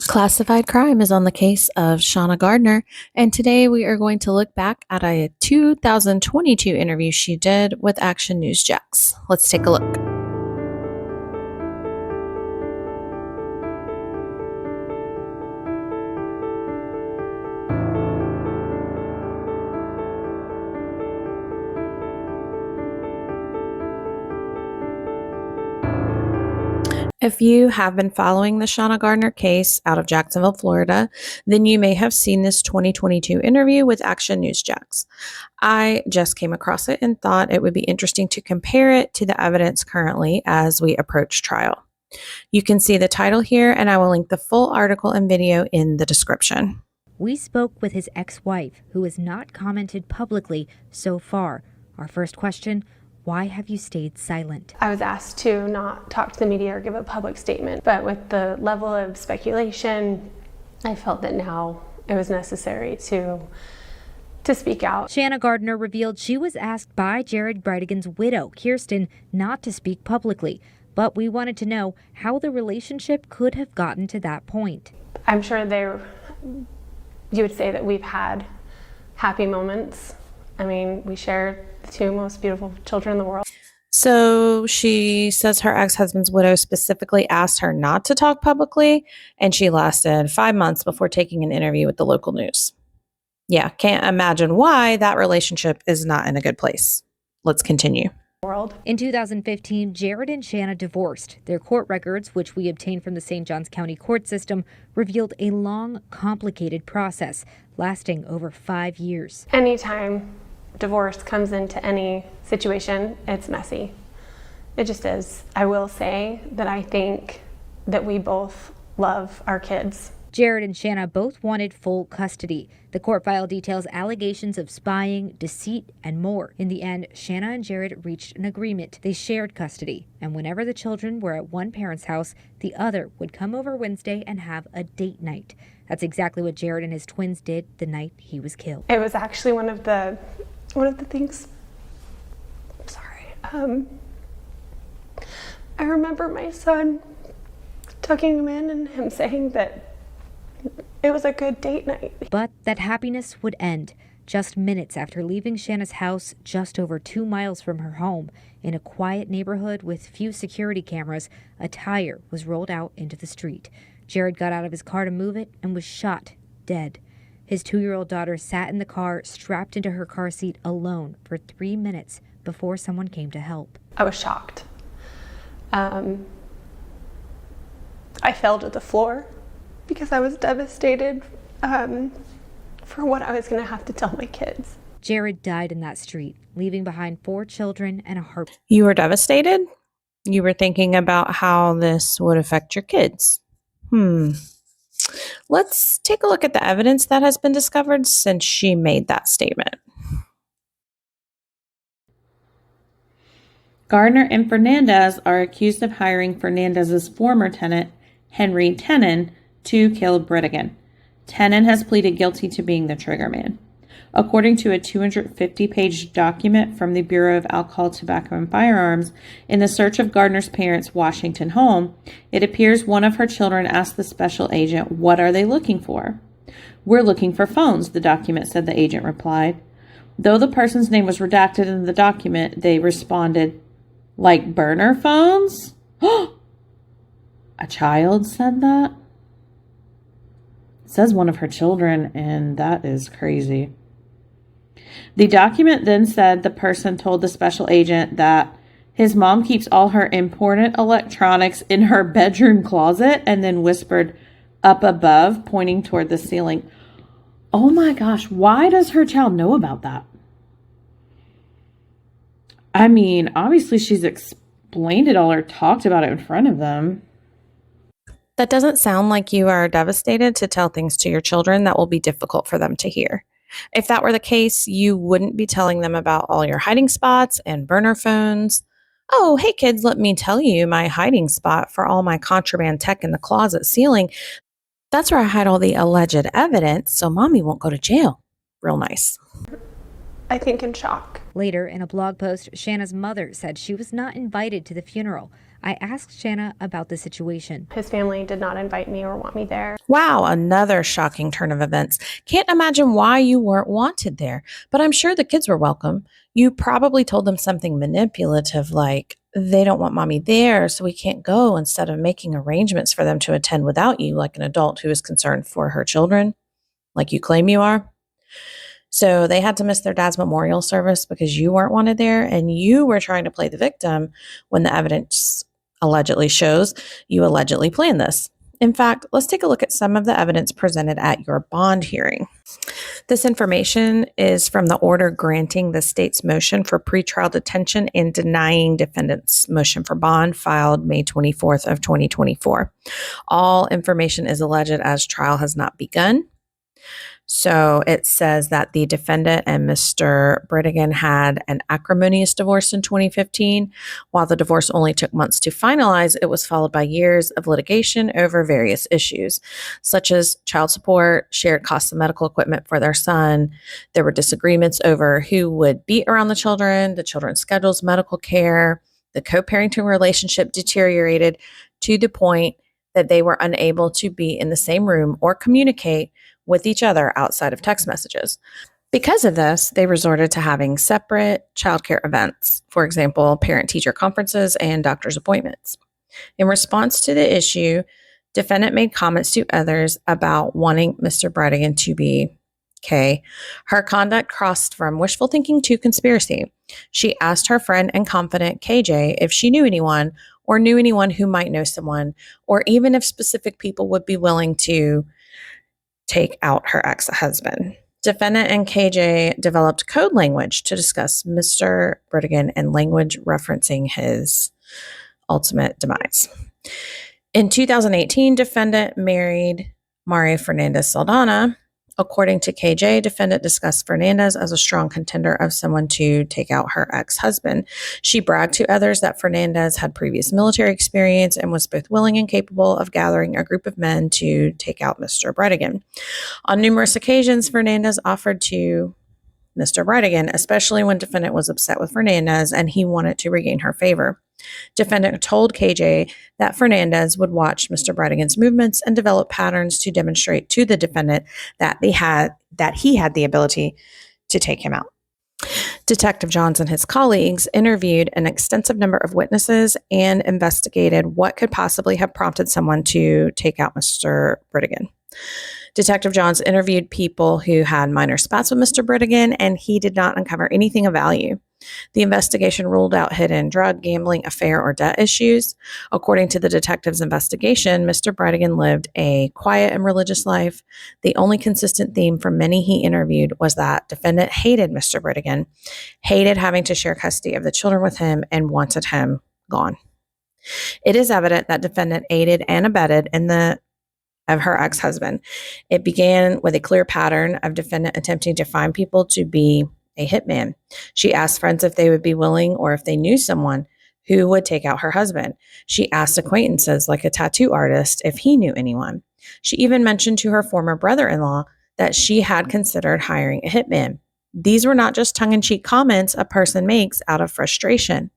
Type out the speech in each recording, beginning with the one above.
Classified Crime is on the case of Shanna Gardner, and today we are going to look back at a 2022 interview she did with Action News Jax. Let's take a look. If you have been following the Shanna Gardner case out of Jacksonville, Florida, then you may have seen this 2022 interview with Action News Jax. I just came across it and thought it would be interesting to compare it to the evidence currently as we approach trial. You can see the title here, and I will link the full article and video in the description. We spoke with his ex-wife, who has not commented publicly so far. Our first question: why have you stayed silent? I was asked to not talk to the media or give a public statement, but with the level of speculation, I felt that now it was necessary to speak out. Shanna Gardner revealed she was asked by Jared Bridegan's widow, Kirsten, not to speak publicly, but we wanted to know how the relationship could have gotten to that point. I'm sure you would say that we've had happy moments. I mean, we share the two most beautiful children in the world. So she says her ex-husband's widow specifically asked her not to talk publicly, and she lasted 5 months before taking an interview with the local news. Yeah, can't imagine why that relationship is not in a good place. Let's continue. In 2015, Jared and Shanna divorced. Their court records, which we obtained from the St. Johns County court system, revealed a long, complicated process lasting over 5 years. Anytime divorce comes into any situation, it's messy. It just is. I will say that I think that we both love our kids. Jared and Shanna both wanted full custody. The court file details allegations of spying, deceit, and more. In the end, Shanna and Jared reached an agreement. They shared custody, and whenever the children were at one parent's house, the other would come over Wednesday and have a date night. That's exactly what Jared and his twins did the night he was killed. It was actually one of the things. I remember my son tucking him in and him saying that it was a good date night. But that happiness would end just minutes after leaving Shanna's house just over 2 miles from her home. In a quiet neighborhood with few security cameras, a tire was rolled out into the street. Jared got out of his car to move it and was shot dead. His 2-year-old daughter sat in the car, strapped into her car seat alone for 3 minutes before someone came to help. I was shocked. I fell to the floor because I was devastated for what I was going to have to tell my kids. Jared died in that street, leaving behind 4 children and a heart. You were devastated? You were thinking about how this would affect your kids. Let's take a look at the evidence that has been discovered since she made that statement. Gardner and Fernandez are accused of hiring Fernandez's former tenant, Henry Tenon, to kill Bridegan. Tenon has pleaded guilty to being the triggerman. According to a 250-page document from the Bureau of Alcohol, Tobacco, and Firearms, in the search of Gardner's parents' Washington home, it appears one of her children asked the special agent, "What are they looking for?" "We're looking for phones," the document said. The agent replied. Though the person's name was redacted in the document, they responded, "Like burner phones?" A child said that? It says one of her children, and that is crazy. The document then said the person told the special agent that his mom keeps all her important electronics in her bedroom closet, and then whispered up above, pointing toward the ceiling. Oh my gosh, why does her child know about that? I mean, obviously she's explained it all or talked about it in front of them. That doesn't sound like you are devastated to tell things to your children that will be difficult for them to hear. If that were the case, you wouldn't be telling them about all your hiding spots and burner phones. "Oh, hey kids, let me tell you my hiding spot for all my contraband tech in the closet ceiling. That's where I hide all the alleged evidence so mommy won't go to jail." Real nice. I think in shock. Later, in a blog post, Shanna's mother said she was not invited to the funeral. I asked Shanna about the situation. His family did not invite me or want me there. Wow, another shocking turn of events. Can't imagine why you weren't wanted there, but I'm sure the kids were welcome. You probably told them something manipulative like, they don't want mommy there, so we can't go, instead of making arrangements for them to attend without you, like an adult who is concerned for her children, like you claim you are. So they had to miss their dad's memorial service because you weren't wanted there, and you were trying to play the victim when the evidence allegedly shows you allegedly planned this. In fact, let's take a look at some of the evidence presented at your bond hearing. This information is from the order granting the state's motion for pretrial detention and denying defendant's motion for bond filed May 24th of 2024. All information is alleged as trial has not begun. So it says that the defendant and Mr. Britigan had an acrimonious divorce in 2015. While the divorce only took months to finalize, it was followed by years of litigation over various issues, such as child support, shared costs of medical equipment for their son. There were disagreements over who would be around the children's schedules, medical care. The co-parenting relationship deteriorated to the point that they were unable to be in the same room or communicate with each other outside of text messages. Because of this, they resorted to having separate childcare events, for example, parent-teacher conferences and doctor's appointments. In response to the issue, defendant made comments to others about wanting Mr. Bredigan to be K. Her conduct crossed from wishful thinking to conspiracy. She asked her friend and confidant KJ if she knew anyone or knew anyone who might know someone, or even if specific people would be willing to take out her ex-husband. Defendant and KJ developed code language to discuss Mr. Britigan and language referencing his ultimate demise. In 2018, defendant married Maria Fernandez Saldana. According to KJ, defendant discussed Fernandez as a strong contender of someone to take out her ex-husband. She bragged to others that Fernandez had previous military experience and was both willing and capable of gathering a group of men to take out Mr. Bredigan. On numerous occasions, Fernandez offered to Mr. Bredigan, especially when defendant was upset with Fernandez and he wanted to regain her favor. Defendant told KJ that Fernandez would watch Mr. Bredigan's movements and develop patterns to demonstrate to the defendant that he had the ability to take him out. Detective Johns and his colleagues interviewed an extensive number of witnesses and investigated what could possibly have prompted someone to take out Mr. Bredigan. Detective Johns interviewed people who had minor spats with Mr. Bredigan, and he did not uncover anything of value. The investigation ruled out hidden drug, gambling, affair, or debt issues. According to the detective's investigation, Mr. Bredigan lived a quiet and religious life. The only consistent theme from many he interviewed was that defendant hated Mr. Bredigan, hated having to share custody of the children with him, and wanted him gone. It is evident that defendant aided and abetted of her ex-husband. It began with a clear pattern of defendant attempting to find people to be a hitman. She asked friends if they would be willing or if they knew someone who would take out her husband. She asked acquaintances like a tattoo artist if he knew anyone. She even mentioned to her former brother-in-law that she had considered hiring a hitman. These were not just tongue-in-cheek comments a person makes out of frustration.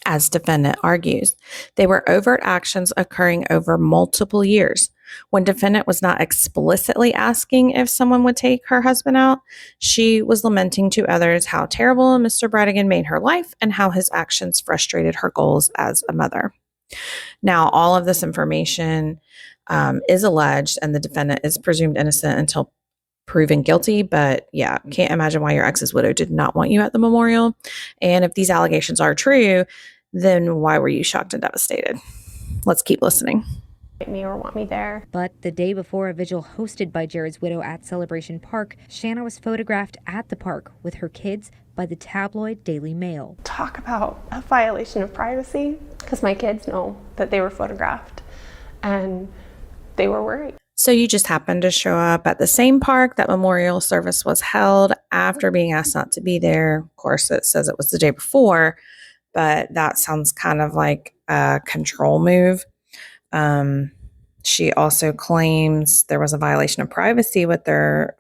As defendant argues, they were overt actions occurring over multiple years. When defendant was not explicitly asking if someone would take her husband out, she was lamenting to others how terrible Mr. Bredigan made her life and how his actions frustrated her goals as a mother. Now, all of this information is alleged, and the defendant is presumed innocent until proven guilty. But yeah, can't imagine why your ex's widow did not want you at the memorial. And if these allegations are true, then why were you shocked and devastated? Let's keep listening. Me or want me there. But the day before a vigil hosted by Jared's widow at Celebration Park, Shanna was photographed at the park with her kids by the tabloid Daily Mail. Talk about a violation of privacy, because my kids know that they were photographed and they were worried. So you just happened to show up at the same park that memorial service was held after being asked not to be there. Of course, it says it was the day before, but that sounds kind of like a control move. She also claims there was a violation of privacy with their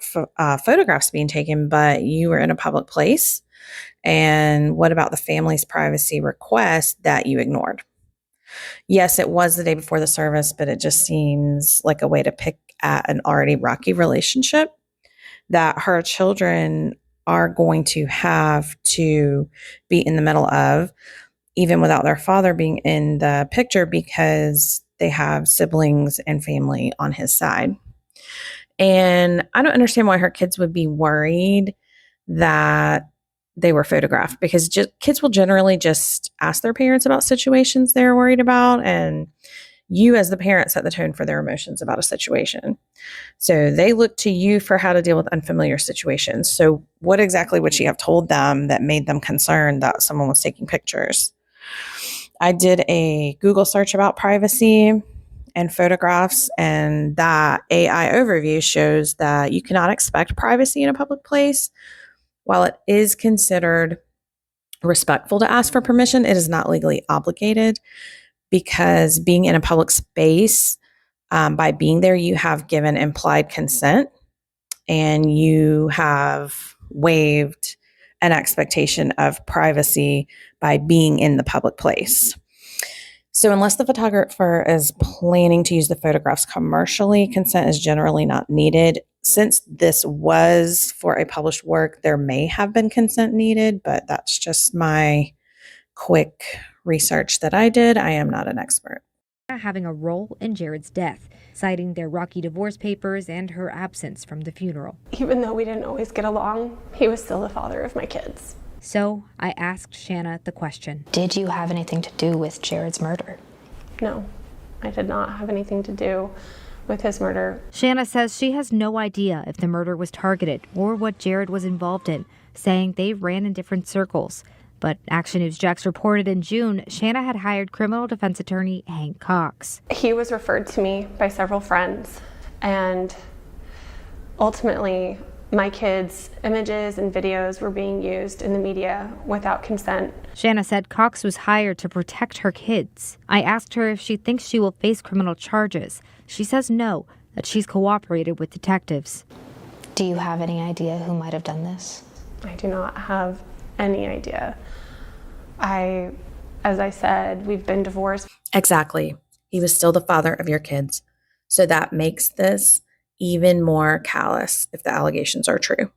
photographs being taken, but you were in a public place. And what about the family's privacy request that you ignored? Yes, it was the day before the service, but it just seems like a way to pick at an already rocky relationship that her children are going to have to be in the middle of, even without their father being in the picture, because they have siblings and family on his side. And I don't understand why her kids would be worried that they were photographed, because kids will generally just ask their parents about situations they're worried about. And you, as the parent, set the tone for their emotions about a situation. So they look to you for how to deal with unfamiliar situations. So, what exactly would she have told them that made them concerned that someone was taking pictures? I did a Google search about privacy and photographs, and that AI overview shows that you cannot expect privacy in a public place. While it is considered respectful to ask for permission, it is not legally obligated, because being in a public space, by being there, you have given implied consent and you have waived an expectation of privacy by being in the public place. So, unless the photographer is planning to use the photographs commercially, consent is generally not needed. Since this was for a published work, there may have been consent needed, but that's just my quick research that I did. I am not an expert. Having a role in Jared's death, citing their rocky divorce papers and her absence from the funeral. Even though we didn't always get along, he was still the father of my kids. So I asked Shanna the question. Did you have anything to do with Jared's murder? No, I did not have anything to do with his murder. Shanna says she has no idea if the murder was targeted or what Jared was involved in, saying they ran in different circles. But Action News Jax reported in June, Shanna had hired criminal defense attorney Hank Cox. He was referred to me by several friends, and ultimately my kids' images and videos were being used in the media without consent. Shanna said Cox was hired to protect her kids. I asked her if she thinks she will face criminal charges. She says no, that she's cooperated with detectives. Do you have any idea who might have done this? I do not have any idea. As I said, we've been divorced. Exactly. He was still the father of your kids. So that makes this even more callous if the allegations are true.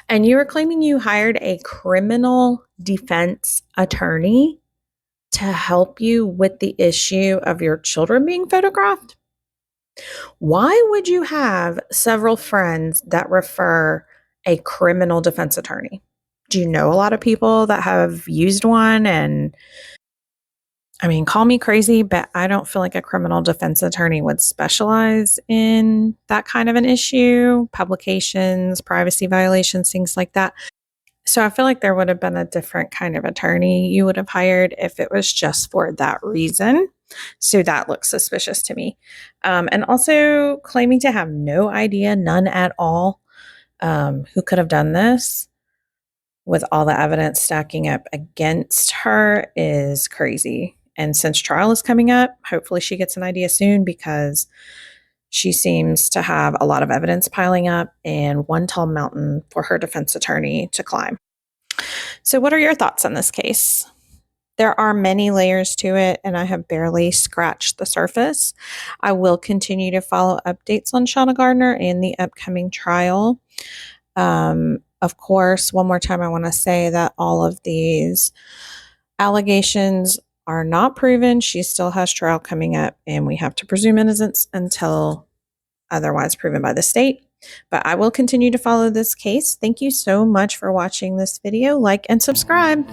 And you were claiming you hired a criminal defense attorney to help you with the issue of your children being photographed? Why would you have several friends that refer a criminal defense attorney? Do you know a lot of people that have used one? And I mean, call me crazy, but I don't feel like a criminal defense attorney would specialize in that kind of an issue, publications, privacy violations, things like that. So I feel like there would have been a different kind of attorney you would have hired if it was just for that reason. So that looks suspicious to me. And also claiming to have no idea, none at all, who could have done this with all the evidence stacking up against her is crazy. And since trial is coming up, hopefully she gets an idea soon, because she seems to have a lot of evidence piling up and one tall mountain for her defense attorney to climb. So what are your thoughts on this case? There are many layers to it, and I have barely scratched the surface. I will continue to follow updates on Shanna Gardner and the upcoming trial. Of course, one more time, I want to say that all of these allegations are not proven. She still has trial coming up, and we have to presume innocence until otherwise proven by the state. But I will continue to follow this case. Thank you so much for watching this video. Like and subscribe.